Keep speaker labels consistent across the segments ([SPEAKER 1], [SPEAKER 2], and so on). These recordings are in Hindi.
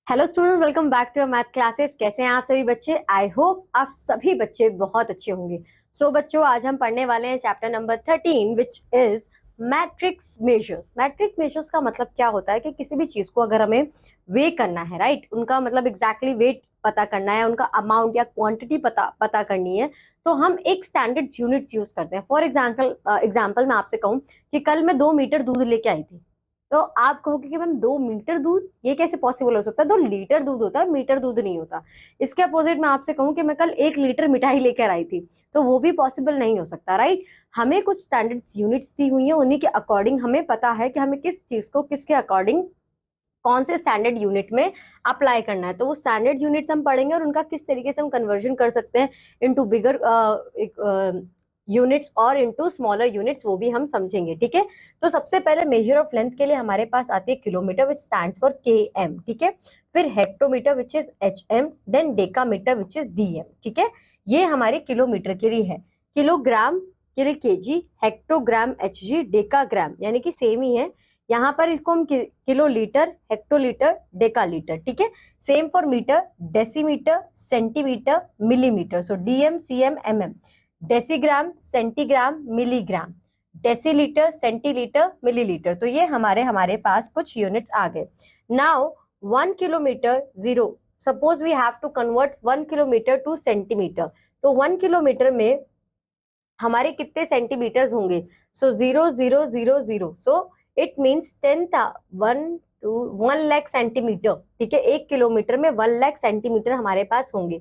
[SPEAKER 1] Hello student, welcome back to math classes. कैसे हैं आप सभी बच्चे? आई होप आप सभी बच्चे बहुत अच्छे होंगे। बच्चों, आज हम पढ़ने वाले हैं chapter number 13 which is matrix measures. Metric measures का मतलब क्या होता है कि किसी भी चीज को अगर हमें वे करना है, राइट, उनका मतलब एग्जैक्टली वेट पता करना है, उनका अमाउंट या क्वांटिटी पता करनी है, तो हम एक स्टैंडर्ड यूनिट यूज करते हैं। फॉर एग्जाम्पल मैं आपसे कहूँ कि कल मैं 2 मीटर दूध लेके आई थी, तो आप कहोगे कि मैम 2 मीटर दूध, ये कैसे पॉसिबल हो सकता है? 2 लीटर दूध होता है, मीटर दूध नहीं होता। इसके अपोजिट मैं आपसे कहूँ कि मैं कल 1 लीटर मिठाई लेकर आई थी, तो वो भी पॉसिबल नहीं हो सकता, राइट। हमें कुछ स्टैंडर्ड यूनिट्स दी हुई है, उन्हीं के अकॉर्डिंग हमें पता है कि हमें किस चीज को किसके अकॉर्डिंग कौन से स्टैंडर्ड यूनिट में अप्लाई करना है। तो वो स्टैंडर्ड यूनिट्स हम पढ़ेंगे और उनका किस तरीके से हम कन्वर्जन कर सकते हैं इनटू बिगर यूनिट्स और इनटू स्मॉलर यूनिट्स, वो भी हम समझेंगे, ठीक है। तो सबसे पहले मेजर ऑफ लेंथ के लिए हमारे पास आती है kilometre, which stands for km, ठीक है। फिर hectometre which is hm, then decametre which is dm, ठीक है। ये हमारे किलोमीटर के लिए है। किलोग्राम के लिए kg, हेक्टोग्राम hg, डेकाग्राम यानी कि सेम ही है। यहाँ पर इसको हम किलो लीटर, हेक्टोलीटर, डेकालीटर, ठीक है। Same for metre, decimetre, centimetre, millimetre. So dm, cm, mm. Decigram, centigram, milligram, decilitre, centilitre, millilitre. तो ये हमारे पास कुछ यूनिट्स आ गए। Now 1 kilometre, zero, suppose we have to convert 1 kilometre to centimetre. तो 1 किलोमीटर में हमारे कितने सेंटीमीटर्स होंगे? So 0,0,0,0, so it means 1 lakh centimetre, ठीक है। 1 किलोमीटर में 1 लाख सेंटीमीटर हमारे पास होंगे।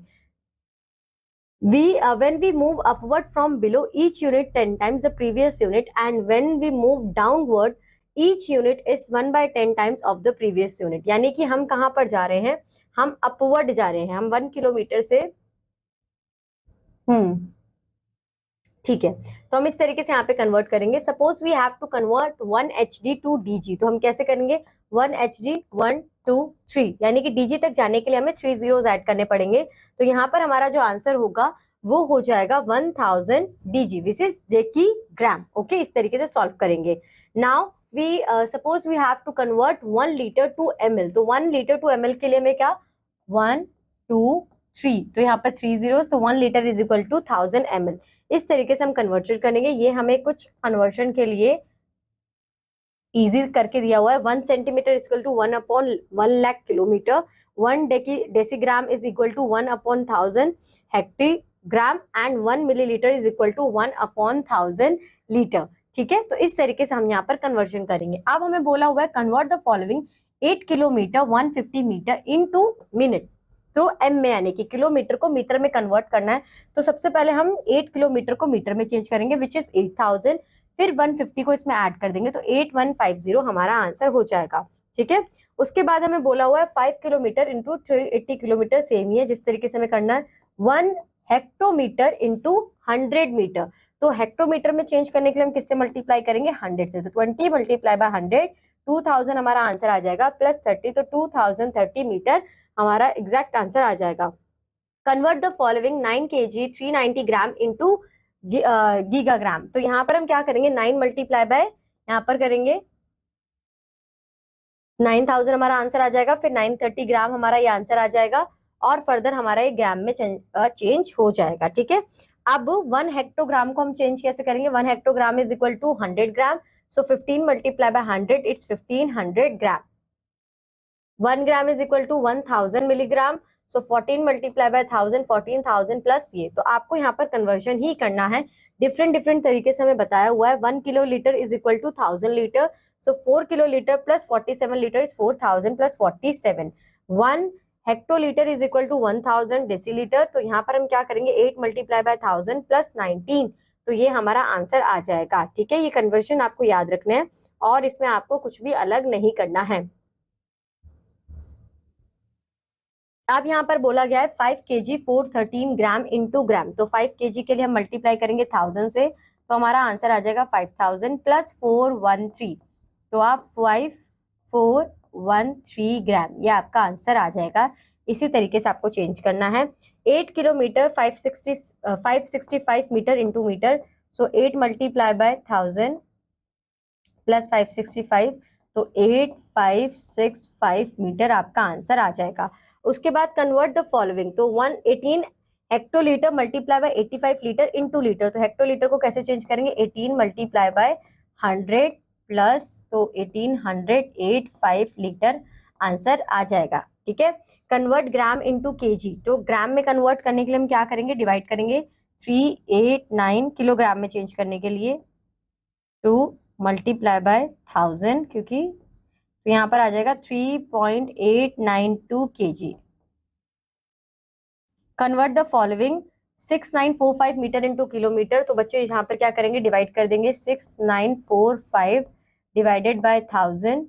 [SPEAKER 1] When we move upward from below, each unit 10 times the previous unit, and when we move downward, each unit is 1/10 times of the previous unit। यानी कि हम कहां पर जा रहे हैं? हम अपवर्ड जा रहे हैं। हम 1 किलोमीटर से ठीक है, तो हम इस तरीके से यहाँ पे कन्वर्ट करेंगे। Suppose we have to convert 1 hg to dg, तो हम कैसे करेंगे? 1 hg, 1 2 3, यानी कि dg तक जाने के लिए हमें 3 zeros ऐड करने पड़ेंगे। तो यहाँ पर हमारा जो आंसर होगा वो हो जाएगा 1000 dg, which is decigram. Okay, इस तरीके से सॉल्व करेंगे। Now we suppose we have to convert 1 litre to ml, तो 1 लीटर टू ml के लिए हमें क्या? 1 2 3, तो यहाँ पर 3 zeros, तो 1 litre is equal to 1000 ml। इस तरीके से हम कन्वर्जन करेंगे। ये हमें कुछ कन्वर्जन के लिए इजी करके दिया हुआ है। 1 centimetre is equal to 1/1 lakh kilometre, 1 decigram is equal to 1/1000 hectogram, and 1 millilitre is equal to 1/1000 litre, ठीक है। तो इस तरीके से हम यहाँ पर कन्वर्जन करेंगे। अब हमें बोला हुआ है convert the following 8 kilometre 150 metre into minute. तो एम में, यानी कि किलोमीटर को मीटर में कन्वर्ट करना है। तो सबसे पहले हम 8 किलोमीटर को मीटर में चेंज करेंगे, विच इज 8000, फिर 150 को इसमें ऐड कर देंगे, तो 8150 हमारा आंसर हो जाएगा, ठीक है। उसके बाद हमें बोला हुआ है 5 किलोमीटर इंटू 380 किलोमीटर, सेम ही है। जिस तरीके से हमें करना है 1 हेक्टोमीटर इंटू 100 मीटर, तो हेक्टोमीटर में चेंज करने के लिए हम किससे मल्टीप्लाई करेंगे? 100 से। तो 20 मल्टीप्लाई बाय 100, 2000 हमारा आंसर आ जाएगा, प्लस 30, तो 2030 मीटर हमारा एग्जैक्ट आंसर आ जाएगा। Convert the following 9 kg 390 gram into गीगाग्राम। तो यहाँ पर हम क्या करेंगे? 9 मल्टीप्लाई बाय, यहाँ पर करेंगे 9000 हमारा आंसर आ जाएगा, फिर 930 ग्राम हमारा ये आंसर आ जाएगा, और फर्दर हमारा ये ग्राम में चेंज हो जाएगा, ठीक है। अब 1 हेक्टोग्राम को हम चेंज कैसे करेंगे? 1 hectogram is equal to 100 gram, so 15 multiply by 100, it's 1500 gram. 1 gram is equal to 1000 milligram, so 14 multiply by 1000, 14000 plus ये। तो आपको यहाँ पर कन्वर्जन ही करना है। डिफरेंट तरीके से हमें बताया हुआ है। 1 kilo litre is equal to 1000 litre, so 4 kilo litre plus 47 litre is 4000 plus 47। 1 hectolitre is equal to 1000 decilitre, तो यहाँ पर हम क्या करेंगे? 8 मल्टीप्लाई बाय 1000 प्लस 19, तो ये हमारा आंसर आ जाएगा, ठीक है। ये कन्वर्जन आपको याद रखना है और इसमें आपको कुछ भी अलग नहीं करना है। अब यहाँ पर बोला गया है 5 kg 413 ग्राम इंटू ग्राम, तो 5 kg के लिए हम मल्टीप्लाई करेंगे 1000 से, तो हमारा आंसर आ जाएगा 5000 प्लस 413, तो आप 5413 ग्राम, ये आपका आंसर आ जाएगा। इसी तरीके से आपको चेंज करना है। 8 kilometre 565 metre into metre, so 8 multiply by 1000 plus 565, तो 8565 मीटर आपका आंसर आ जाएगा। उसके बाद कन्वर्ट द फॉलोइंग, तो 118 hectolitre multiply by 85 litre into litre, तो हेक्टोलीटर को कैसे चेंज करेंगे, 18 मल्टीप्लाई बाय 100 प्लस, तो 1885 लीटर आंसर आ जाएगा। ठीक है, कन्वर्ट ग्राम इनटू केजी, तो ग्राम में कन्वर्ट करने के लिए हम क्या करेंगे, डिवाइड करेंगे 389 किलोग्राम में चेंज करने के लिए, टू मल्टीप्लाई बाय 1000, क्योंकि तो यहाँ पर आ जाएगा 3.892 kg। Convert the following 6945 metre into kilometre, तो बच्चों यहाँ पर क्या करेंगे, डिवाइड कर देंगे 6945 डिवाइडेड बाय 1000,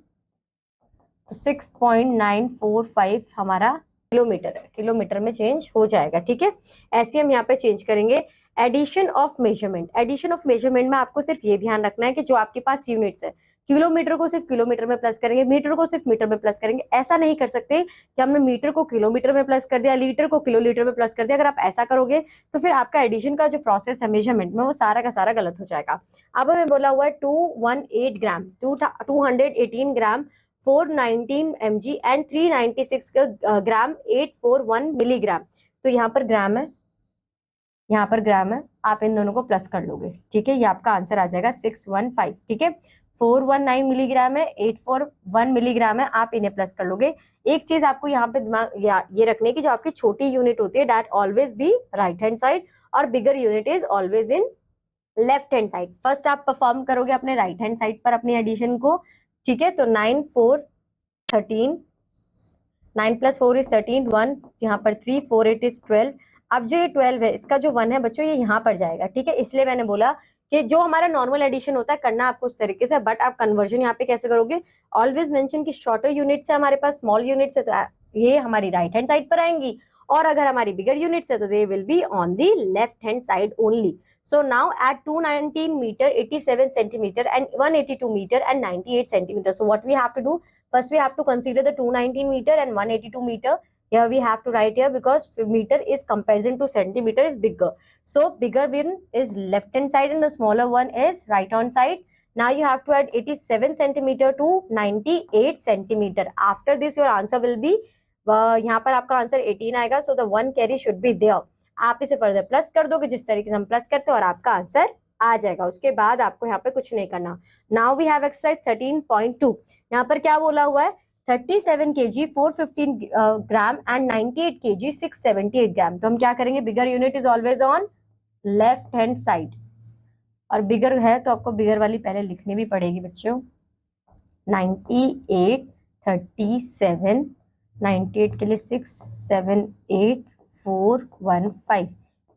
[SPEAKER 1] तो 6.945 हमारा किलोमीटर है, किलोमीटर में चेंज हो जाएगा। ठीक है, ऐसे हम यहाँ पे चेंज करेंगे। Addition of measurement, addition of measurement में आपको सिर्फ ये ध्यान रखना है कि जो आपके पास यूनिट्स है, किलोमीटर को सिर्फ किलोमीटर में प्लस करेंगे, मीटर को सिर्फ मीटर में प्लस करेंगे। ऐसा नहीं कर सकते कि हमने मीटर को किलोमीटर में प्लस कर दिया, लीटर को किलोलीटर में प्लस कर दिया। अगर आप ऐसा करोगे तो फिर आपका एडिशन का जो प्रोसेस है मेजरमेंट में, वो सारा का सारा गलत हो जाएगा। अब हमें बोला हुआ है 218 ग्राम, 218 ग्राम, 419 mg एंड 396 ग्राम, 841 मिलीग्राम। तो यहाँ पर ग्राम है, यहाँ पर ग्राम है, आप इन दोनों को प्लस कर लोगे। ठीक है, ये आपका आंसर आ जाएगा 615। ठीक है, 419 मिलीग्राम है, 841 मिलीग्राम है, आप इन्हें प्लस कर लोगे। एक चीज आपको यहाँ पे दिमाग ये रखने की, जो आपकी छोटी यूनिट होती है that always be right hand side और bigger unit is always in left hand side. First आप परफॉर्म करोगे अपने राइट हैंड साइड पर अपनी एडिशन को। ठीक है, तो 9 4 13, 9 + 4 = 13, 1 यहाँ पर 3, 4 8 = 12। अब जो ये 12 है, इसका जो 1 है बच्चों, ये यहाँ पर जाएगा। ठीक है, इसलिए मैंने बोला कि जो हमारा नॉर्मल एडिशन होता है करना आपको उस तरीके से, बट आप कन्वर्जन यहाँ पे कैसे करोगे, ऑलवेज मेंशन कि शॉर्टर यूनिट्स है हमारे पास, स्मॉल यूनिट्स है, तो ये हमारी राइट हैंड साइड पर आएंगी, और अगर हमारी बिगर यूनिट्स है तो they will be on the left hand side only. So now at 219 meter, 87 centimeter and 182 meter and 98 centimeter. So what we have to do? First we have to consider the 219 meter and 182 meter. Here we have to write here because meter is comparison to centimeter is bigger. So bigger one is left hand side and the smaller one is right hand side. Now you have to add 87 centimeter to 98 centimeter. After this your answer will be यहाँ पर आपका आंसर 18 आएगा। So the one carry should be there. आप इसे फर्दर प्लस कर दोगे जिस तरीके से हम प्लस करते हैं और आपका आंसर आ जाएगा। उसके बाद आपको यहाँ पे कुछ नहीं करना। Now we have exercise 13.2। यहाँ पर क्या बोला हुआ है, 37 kg 415 ग्राम एंड 98 kg 678 ग्राम। तो हम क्या करेंगे, बिगर unit is always on left hand side, और बिगर है तो आपको बिगर वाली पहले लिखनी भी पड़ेगी बच्चों। 98 37 98 के लिए 678,415,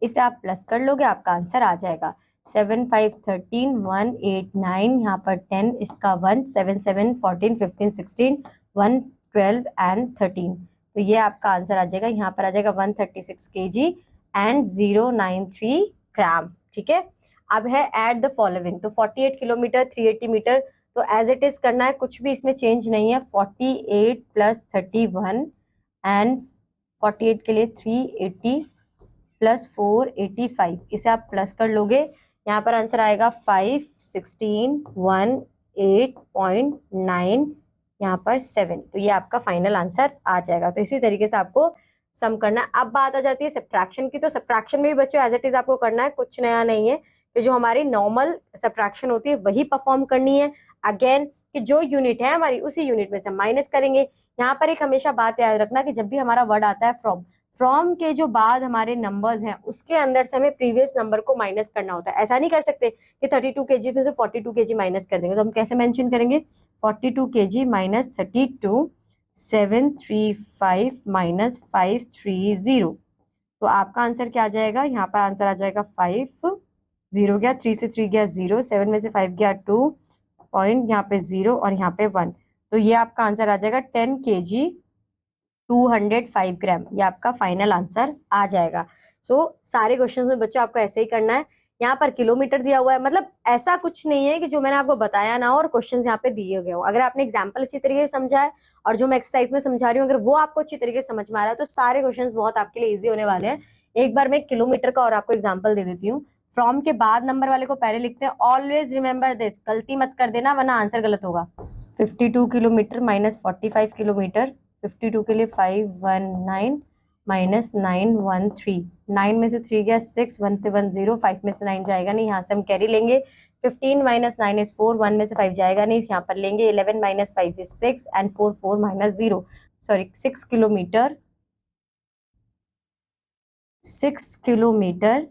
[SPEAKER 1] इसे आप प्लस कर लोगे, आपका आंसर आ जाएगा 7 5 13 1 8 9, यहाँ पर 10 इसका 1, 7 7 14 15 16 1 12 एंड 13। तो ये आपका आंसर आ जाएगा, यहाँ पर आ जाएगा 136 kg एंड 093 ग्राम। ठीक है, अब है एट द फॉलोइंग, तो 48 किलोमीटर 380 मीटर, तो एज इट इज करना है, कुछ भी इसमें चेंज नहीं है। 48 + 31 एंड 48 के लिए 380 + 485, इसे आप प्लस कर लोगे, यहाँ पर आंसर आएगा 51618.9, यहाँ पर 7। तो ये आपका फाइनल आंसर आ जाएगा। तो इसी तरीके से आपको सम करना है। अब बात आ जाती है सब्ट्रैक्शन की, तो सब्ट्रैक्शन में भी बच्चों एज इट इज आपको करना है, कुछ नया नहीं है। तो जो हमारी नॉर्मल सब्ट्रैक्शन होती है वही परफॉर्म करनी है। अगेन कि जो यूनिट है हमारी उसी यूनिट में से माइनस करेंगे। यहाँ पर एक हमेशा बात याद रखना कि जब भी हमारा वर्ड आता है फ्रॉम के जो बाद हमारे नंबर्स हैं उसके अंदर से हमें प्रीवियस नंबर को माइनस करना होता है। ऐसा नहीं कर सकते कि 32 kg में से 42 kg माइनस कर देंगे। तो हम कैसे मेंशन करेंगे, 42 kg माइनस 32 735 माइनस 530। तो आपका आंसर क्या आ जाएगा, यहाँ पर आंसर आ जाएगा 5 0 गया, 3 से 3 गया 0, 7 में से 5 गया 2 पॉइंट, यहाँ पे 0 और यहाँ पे 1। तो ये आपका आंसर आ जाएगा 10 kg 205 ग्राम, ये आपका फाइनल आंसर आ जाएगा। सारे क्वेश्चंस में बच्चों आपको ऐसे ही करना है। यहाँ पर किलोमीटर दिया हुआ है, मतलब ऐसा कुछ नहीं है कि जो मैंने आपको बताया ना और क्वेश्चंस यहाँ पे दिए गए हो। अगर आपने एग्जाम्पल अच्छी तरीके से समझा है और जो मैं एक्सरसाइज में समझा रही हूँ अगर वो आपको अच्छी तरीके से समझ में आ रहा है तो सारे क्वेश्चंस बहुत आपके लिए इजी होने वाले हैं। एक बार मैं किलोमीटर का और आपको एग्जाम्पल दे देती हूँ। फ्रॉम के बाद नंबर वाले को पहले लिखते हैं। ऑलवेज रिमेंबर दिस, गलती मत कर देना वरना आंसर गलत होगा। 52 किलोमीटर माइनस 45 किलोमीटर, 52 के लिए 519 माइनस 913, 9 में से 3 गया 6, 1 से 1 0, 5 में से 9 जाएगा नहीं, यहाँ से हम कैरी लेंगे। 15 माइनस 9 इज 4, 1 में से 5 जाएगा नहीं, यहाँ पर लेंगे। 11 minus 5 is 6 and 4 4 minus 0, sorry 6 kilometre, 6 kilometre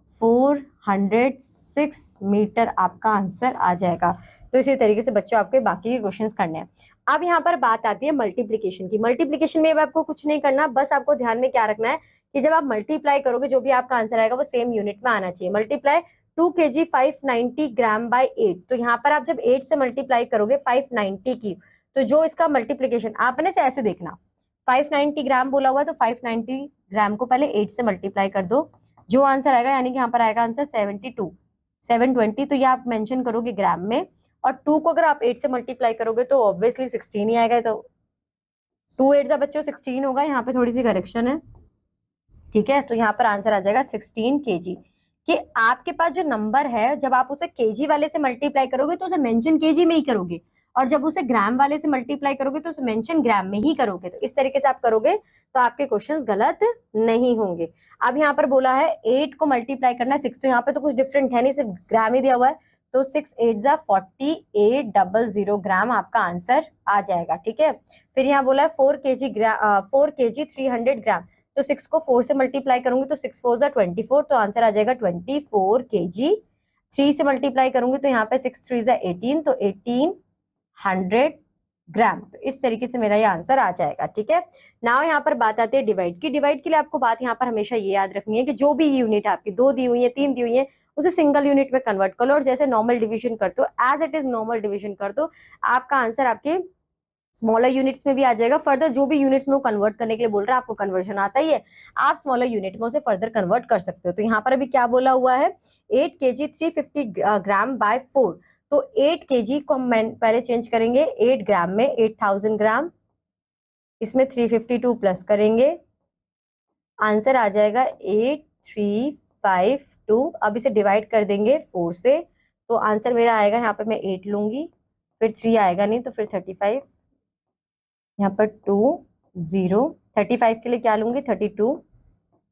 [SPEAKER 1] 406 metre आपका आंसर आ जाएगा। तो इसी तरीके से बच्चों आपके बाकी के क्वेश्चंस करने हैं। अब यहाँ पर बात आती है मल्टीप्लिकेशन की। मल्टीप्लिकेशन में अब आपको कुछ नहीं करना, बस आपको ध्यान में क्या रखना है कि जब आप मल्टीप्लाई करोगे जो भी आपका आंसर आएगा वो सेम यूनिट में आना चाहिए। मल्टीप्लाई 2 kg 590 ग्राम बाय 8, तो यहाँ पर आप जब 8 से मल्टीप्लाई करोगे 590 की, तो जो इसका मल्टीप्लीकेशन आपने से ऐसे देखना, 590 ग्राम बोला हुआ है तो 590 ग्राम को पहले 8 से मल्टीप्लाई कर दो, जो आंसर आएगा यानी कि यहाँ पर आएगा आंसर 72 720, तो ये आप मेंशन करोगे ग्राम में। और 2 को अगर आप 8 से मल्टीप्लाई करोगे तो ऑब्वियसली 16 ही आएगा, तो 2 8 बच्चों 16 होगा, यहाँ पे थोड़ी सी करेक्शन है, ठीक है। तो यहाँ पर आंसर आ जाएगा 16 kg। कि आपके पास जो नंबर है जब आप उसे केजी वाले से मल्टीप्लाई करोगे तो उसे मेंशन केजी में ही करोगे, और जब उसे ग्राम वाले से मल्टीप्लाई करोगे तो उसे मेंशन ग्राम में ही करोगे। तो इस तरीके से आप करोगे तो आपके क्वेश्चंस गलत नहीं होंगे। अब यहाँ पर बोला है 8 को मल्टीप्लाई करना है 6, तो यहाँ पे तो कुछ डिफरेंट है नहीं, सिर्फ ग्राम ही दिया हुआ है, तो 6 8 जा 4800 ग्राम आपका आंसर आ जाएगा, ठीक है। फिर यहाँ बोला है 4 kg 300 ग्राम, तो 6 को 4 से मल्टीप्लाई करूंगी तो 6 4 जा 24, तो आंसर आ जाएगा 24 kg। 3 से मल्टीप्लाई करूंगी तो यहाँ पे 6 3 जा 18, तो 1800 ग्राम। तो इस तरीके से मेरा ये आंसर आ जाएगा, ठीक है। नाउ यहाँ पर बात आती है डिवाइड की। डिवाइड के लिए आपको बात यहाँ पर हमेशा ये याद रखनी है कि जो भी यूनिट आपकी 2 दी हुई है 3 दी हुई है उसे सिंगल यूनिट में कन्वर्ट कर लो, और जैसे नॉर्मल डिवीजन कर दो, as it is normal division कर दो, आपका आंसर आपके स्मॉलर यूनिट्स में भी आ जाएगा। फर्दर जो भी यूनिट्स में वो कन्वर्ट करने के लिए बोल रहा है, आपको कन्वर्जन आता ही है, आप स्मॉलर यूनिट में उसे फर्दर कन्वर्ट कर सकते हो। तो यहाँ पर अभी क्या बोला हुआ है 8 kg 350 ग्राम बाय 4, तो 8 kg को हम पहले चेंज करेंगे 8 ग्राम में, 8000 ग्राम, इसमें 352 प्लस करेंगे, आंसर आ जाएगा 8352। अब इसे डिवाइड कर देंगे 4 से, तो आंसर मेरा आएगा, यहाँ पे मैं 8 लूंगी, फिर 3 आएगा नहीं तो फिर 35, यहाँ पर 2 0, 35 के लिए क्या लूंगी 32,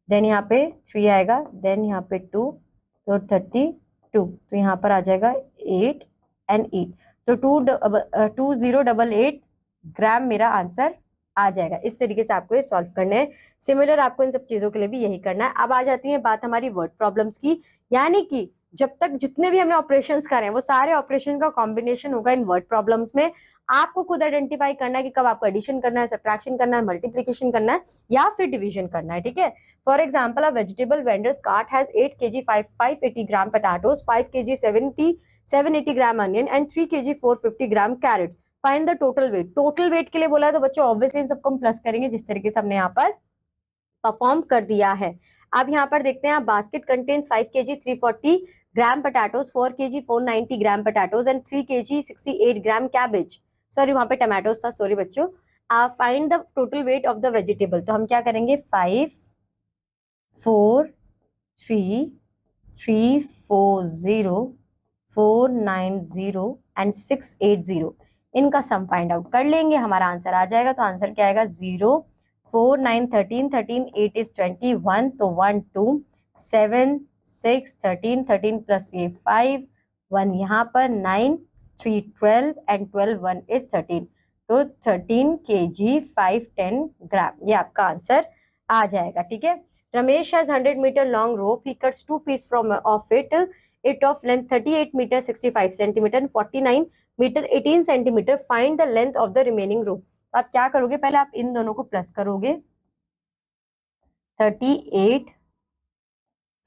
[SPEAKER 1] देन यहाँ पे 3 आएगा, देन यहाँ पे 2, तो 32, तो यहाँ पर आ जाएगा 8 एंड 8, तो 2088 ग्राम मेरा आंसर आ जाएगा। इस तरीके से आपको ये सॉल्व करना है। सिमिलर आपको इन सब चीजों के लिए भी यही करना है। अब आ जाती है बात हमारी वर्ड प्रॉब्लम्स की, यानी कि जब तक जितने भी हमने ऑपरेशंस करे हैं वो सारे ऑपरेशन का कॉम्बिनेशन होगा इन वर्ड प्रॉब्लम्स में। आपको खुद आइडेंटिफाई करना है कि कब आपको एडिशन करना है, सब्ट्रैक्शन करना है, मल्टीप्लिकेशन करना है या फिर डिवीजन करना है, ठीक है। For example a vegetable vendor's cart has 8 kg 580 gram potatoes, 5 kg 780 gram onion and 3 kg 450 gram carrots, find the total weight. Total weight के लिए बोला है तो बच्चों ऑब्वियसली इन सबको हम प्लस करेंगे जिस तरीके से हमने यहाँ पर परफॉर्म कर दिया है। अब यहाँ पर देखते हैं, basket contains 5 kg 340 gram potatoes, 4 kg 490 gram potatoes and 3 kg 68 gram cabbage, sorry वहां पे टमाटोस था, सॉरी बच्चों। Find the total weight of the vegetable, तो हम क्या करेंगे 5 4 3 340 490 एंड 680, इनका सम फाइंड आउट कर लेंगे, हमारा आंसर आ जाएगा। तो आंसर क्या आएगा 0 4 9 13 13 8 is 21, तो 1 2 7 6 13 13 प्लस ये 5 1 यहाँ पर 9 3 12 एंड 12 1 is 13, तो 13 kg 510 ग्राम, ये आपका आंसर आ जाएगा, ठीक है। Ramesh has 100 meter long rope, he cuts 2 pieces from of it of length 38 meter 65 centimeter and 49 meter 18 centimeter, find the length of the remaining rope। तो आप क्या करोगे, पहले आप इन दोनों को प्लस करोगे, 38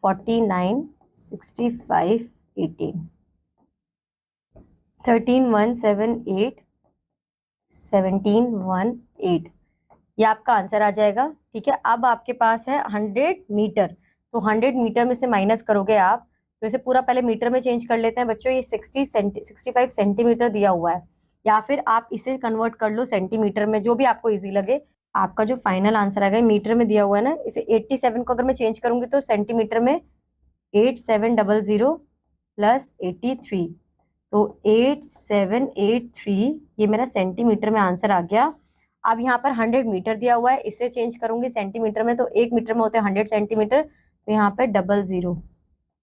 [SPEAKER 1] 49 65 18, 13 1 7 8 17 1 8, ये आपका आंसर आ जाएगा, ठीक है। अब आपके पास है 100 मीटर, तो 100 मीटर में से माइनस करोगे आप, तो इसे पूरा पहले मीटर में चेंज कर लेते हैं बच्चों। ये 65 सेंटीमीटर दिया हुआ है, या फिर आप इसे कन्वर्ट कर लो सेंटीमीटर में, जो भी आपको इजी लगे। आपका जो फाइनल आंसर आएगा मीटर में दिया हुआ है ना, इसे 87 को अगर मैं चेंज करूंगी तो सेंटीमीटर में 8700 प्लस 83, तो 8783 ये मेरा सेंटीमीटर में आंसर आ गया। अब यहाँ पर 100 मीटर दिया हुआ है, इसे चेंज करूंगी सेंटीमीटर में, तो 1 मीटर में होते हैं 100 सेंटीमीटर, तो यहाँ पे 00,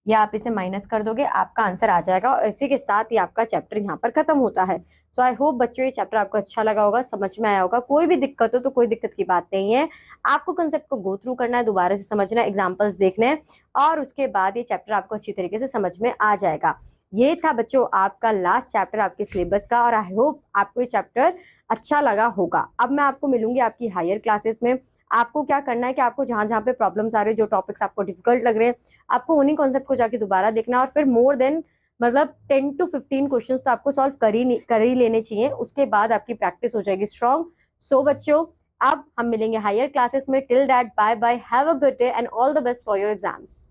[SPEAKER 1] या आप इसे माइनस कर दोगे, आपका आंसर आ जाएगा। और इसी के साथ ही आपका चैप्टर यहाँ पर खत्म होता है। सो आई होप बच्चों ये चैप्टर आपको अच्छा लगा होगा, समझ में आया होगा। कोई भी दिक्कत हो तो कोई दिक्कत की बात नहीं है, आपको कंसेप्ट को गो थ्रू करना है, दोबारा से समझना है, एग्जाम्पल्स देखने हैं, और उसके बाद ये चैप्टर आपको अच्छी तरीके से समझ में आ जाएगा। ये था बच्चों आपका लास्ट चैप्टर आपके सिलेबस का, और आई होप आपको ये चैप्टर अच्छा लगा होगा। अब मैं आपको मिलूंगी आपकी हायर क्लासेस में। आपको क्या करना है कि आपको जहां जहां पे प्रॉब्लम्स आ रहे हैं, जो टॉपिक्स आपको डिफिकल्ट लग रहे हैं, आपको उन्हीं कॉन्सेप्ट को जाके दोबारा देखना, और फिर मोर देन मतलब 10 to 15 क्वेश्चंस तो आपको सॉल्व कर ही लेने चाहिए। उसके बाद आपकी प्रैक्टिस हो जाएगी स्ट्रॉन्ग। सो बच्चों अब हम मिलेंगे हायर क्लासेस में। Till that bye bye, have a good day and all the best for your exams.